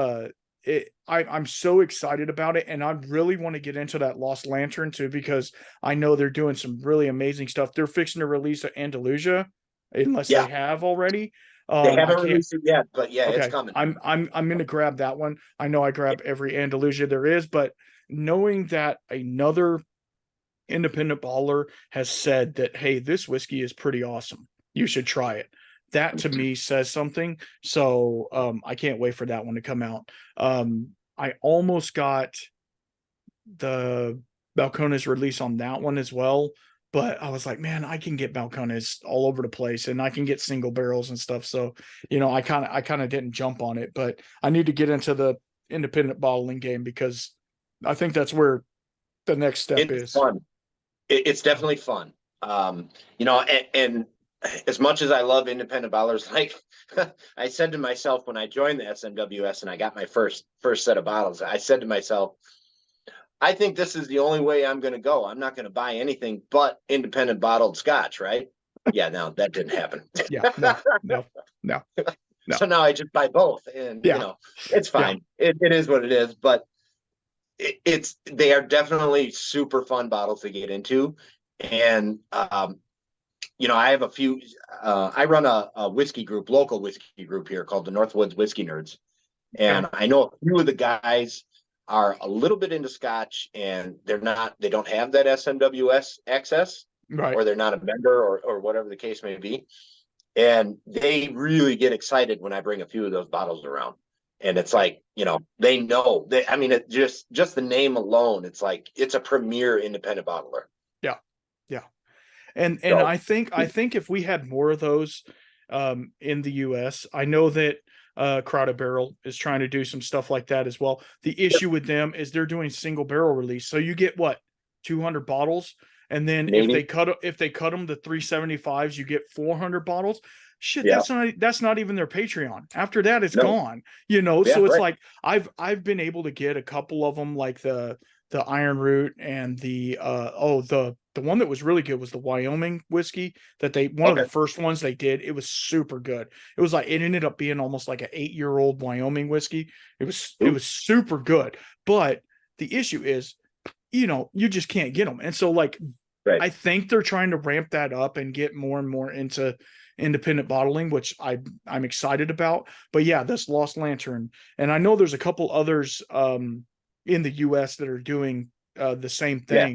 I'm so excited about it, and I really want to get into that Lost Lantern too, because I know they're doing some really amazing stuff. They're fixing to release an Andalusia, unless they have already. They haven't released it yet, but it's coming. I'm gonna grab that one. I know I grab every Andalusia there is, but knowing that another independent baller has said that, hey, this whiskey is pretty awesome, you should try it. That to me says something. So I can't wait for that one to come out. I almost got the Balcones release on that one as well, but I was like, man, I can get Balcones all over the place, and I can get single barrels and stuff. So, I kind of didn't jump on it, but I need to get into the independent bottling game, because I think that's where the next step is. Fun. It's definitely fun. And as much as I love independent bottlers, like I said to myself when I joined the SMWS and I got my first set of bottles, I said to myself, I think this is the only way I'm going to go. I'm not going to buy anything but independent bottled scotch, right? Yeah, no, that didn't happen. Yeah, no. So now I just buy both, and it's fine. Yeah. It is what it is, but they are definitely super fun bottles to get into. And I have a few. I run a whiskey group, local whiskey group here called the Northwoods Whiskey Nerds, and I know a few of the guys are a little bit into scotch, and they don't have that SMWS access, right? Or they're not a member, or whatever the case may be, and they really get excited when I bring a few of those bottles around. And it's like, they know I mean, it just the name alone, it's like it's a premier independent bottler. Yeah. And I think if we had more of those in the US, I know that Crowded Barrel is trying to do some stuff like that as well. The issue with them is they're doing single barrel release. So you get 200 bottles, and then if they cut them to 375s, you get 400 bottles. Shit, that's not even their Patreon. After that, it's gone. So it's like I've been able to get a couple of them, like the Iron Root, and the one that was really good was the Wyoming whiskey that one of the first ones they did. It was super good. It was like, it ended up being almost like an 8-year-old Wyoming whiskey. It was super good. But the issue is, you just can't get them. And so I think they're trying to ramp that up and get more and more into independent bottling, which I'm excited about. But yeah, this Lost Lantern, and I know there's a couple others in the US that are doing the same Yeah.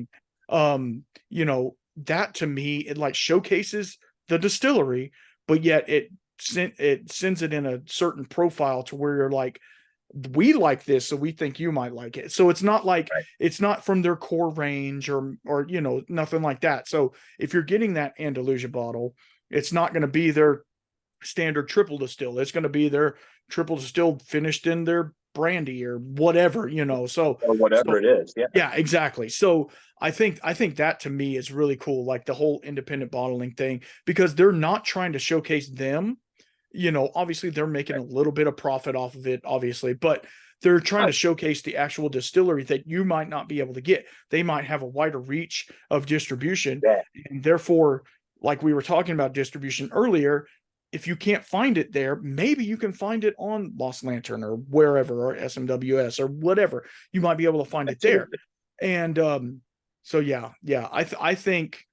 thing. You know, that to me, it like showcases the distillery, but yet it sends it in a certain profile to where you're like, we like this, so we think you might like it. So it's not like Right. it's not from their core range or you know, nothing like that. So if you're getting that Andalusia bottle, it's not going to be their standard triple distill. It's going to be their triple distilled finished in their brandy or whatever, you know. Or whatever So it is. Yeah. yeah, exactly. So I think that to me is really cool, like the whole independent bottling thing, because they're not trying to showcase them. You know, obviously they're making a little bit of profit off of it, obviously, but they're trying to Right. showcase the actual distillery that you might not be able to get. They might have a wider reach of distribution, Yeah. and therefore, like we were talking about distribution earlier, if you can't find it there, maybe you can find it on Lost Lantern or wherever, or SMWS or whatever. You might be able to find it there. Absolutely. And so yeah, I think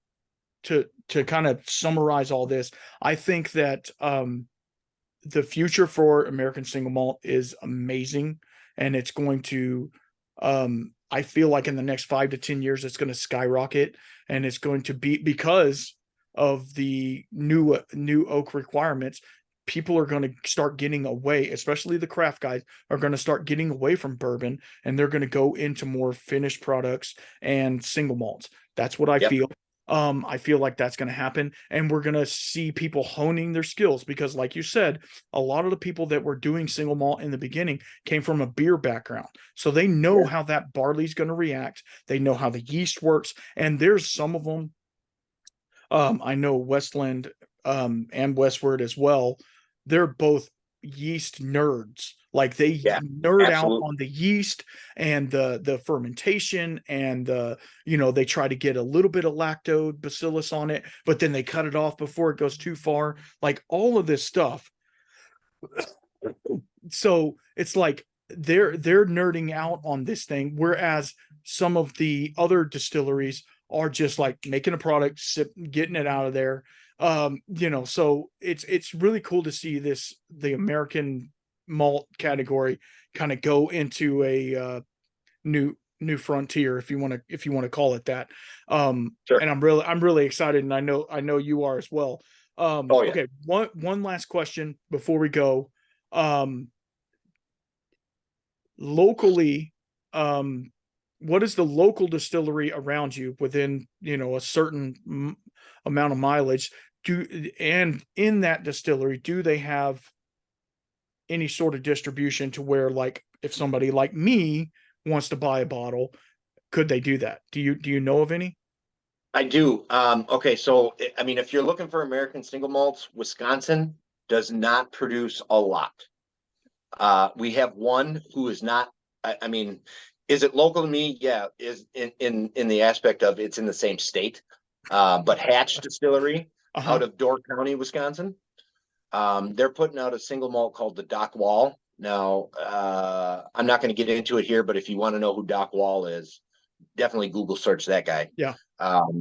to kind of summarize all this, I think that the future for American single malt is amazing, and it's going to I feel like in the next 5 to 10 years it's going to skyrocket, and it's going to be because of the new oak requirements. People are going to start getting away, especially the craft guys are going to start getting away from bourbon, and they're going to go into more finished products and single malts. That's what I Yep. feel. I feel like that's going to happen, and we're going to see people honing their skills because, like you said, a lot of the people that were doing single malt in the beginning came from a beer background. So they know Yeah. how that barley's going to react. They know how the yeast works. And there's some of them, I know Westland and Westward as well. They're both yeast nerds. Like they Yeah. nerd out Absolutely. on the yeast and the fermentation, and you know, they try to get a little bit of lactobacillus on it, but then they cut it off before it goes too far. Like all of this stuff. So it's like they're nerding out on this thing, whereas some of the other distilleries are just like making a product, getting it out of there. You know, so it's really cool to see the American malt category kind of go into a new frontier, if you want to call it that. Sure. And I'm really excited, and I know you are as well. Oh yeah. Okay, one last question before we go. Um, Locally, um, what is the local distillery around you within, you know, a certain amount of mileage? And in that distillery, do they have any sort of distribution to where, like, if somebody like me wants to buy a bottle, could they do that? Do you know of any? I do. Okay, so I mean, if you're looking for American single malts, Wisconsin does not produce a lot. We have one who is not. I mean, is it local to me? Yeah, is in the aspect of it's in the same state. But Hatch Distillery Uh-huh. out of Door County, Wisconsin, they're putting out a single malt called the Doc Wall. Now, I'm not going to get into it here, but if you want to know who Doc Wall is, definitely Google search that guy. Yeah.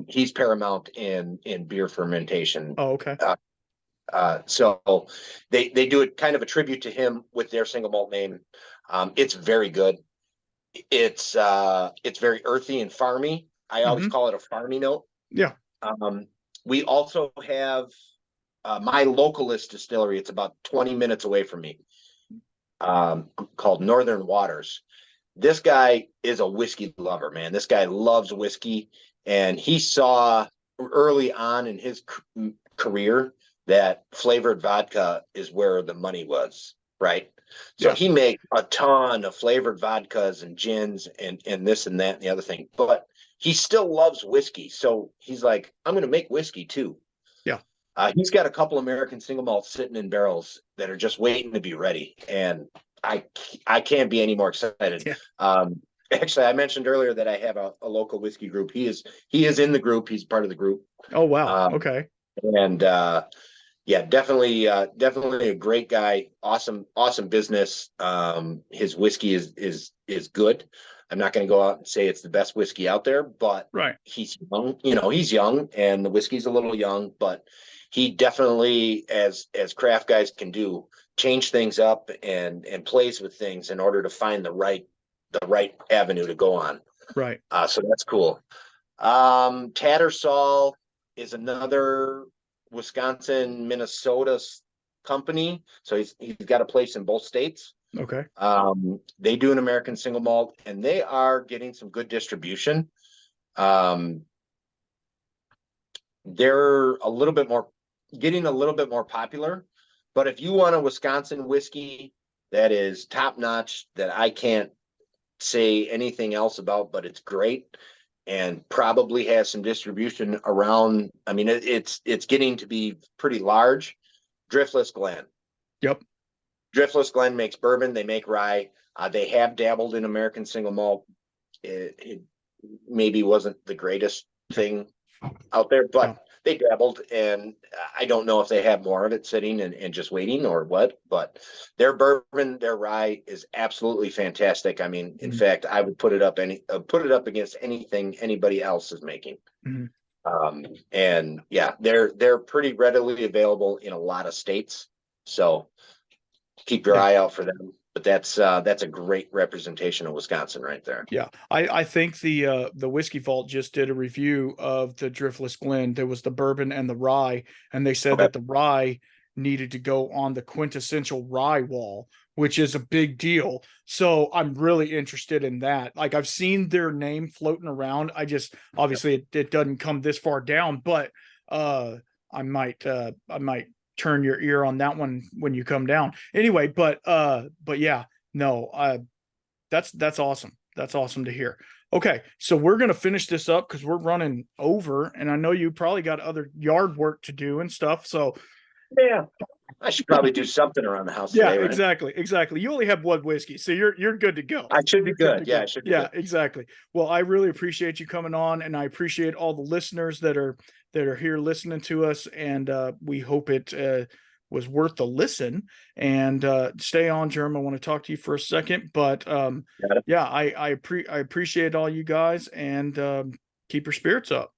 He's paramount in beer fermentation. Oh, okay. So they do it kind of a tribute to him with their single malt name. It's very good. It's very earthy and farmy. I always Hmm. call it a farmy note. Yeah. Um, we also have my localist distillery. It's about 20 minutes away from me, called Northern Waters. This guy is a whiskey lover, man. This guy loves whiskey, and he saw early on in his career that flavored vodka is where the money was, right? So Yeah. he makes a ton of flavored vodkas and gins and this and that and the other thing, but he still loves whiskey. So he's like, I'm going to make whiskey too. Yeah. He's got a couple American single malts sitting in barrels that are just waiting to be ready, and I I can't be any more excited. Yeah. Actually, I mentioned earlier that I have a local whiskey group. He is in the group. He's part of the group, Oh, wow. um, Okay. and yeah, definitely a great guy. Awesome business. His whiskey is good. I'm not going to go out and say it's the best whiskey out there, but Right. he's young. You know, he's young, and the whiskey's a little young, but he definitely, as craft guys can do, change things up and plays with things in order to find the right avenue to go on. Right. So that's cool. Tattersall is another Wisconsin, Minnesota company. So he's got a place in both states. Okay. They do an American single malt, and they are getting some good distribution. They're getting a little bit more popular. But if you want a Wisconsin whiskey that is top notch, that I can't say anything else about, but it's great and probably has some distribution around. I mean, it's getting to be pretty large. Driftless Glen. Yep. Driftless Glen makes bourbon. They make rye. They have dabbled in American single malt. It maybe wasn't the greatest thing out there, but they dabbled, and I don't know if they have more of it sitting and just waiting or what, but their bourbon, their rye is absolutely fantastic. I mean, in fact, I would put it up against anything anybody else is making. And yeah, they're pretty readily available in a lot of states. So keep your eye out for them. But that's a great representation of Wisconsin right there. Yeah, I think the Whiskey Vault just did a review of the Driftless Glen. There was the bourbon and the rye, and they said that the rye needed to go on the quintessential rye wall, which is a big deal. So I'm really interested in that. Like, I've seen their name floating around. I just, obviously it doesn't come this far down, but I might turn your ear on that one when you come down. Anyway, but yeah, no, that's awesome. That's awesome to hear. Okay, so we're going to finish this up because we're running over, and I know you probably got other yard work to do and stuff. So yeah, I should probably do something around the house yeah, today, right? exactly. You only have one whiskey, so you're good to go. I should be good. Yeah, I should be good. Exactly. Well, I really appreciate you coming on, and I appreciate all the listeners that are here listening to us, and we hope it was worth the listen. And stay on, Jerm. I want to talk to you for a second, but yeah, I appreciate all you guys, and keep your spirits up.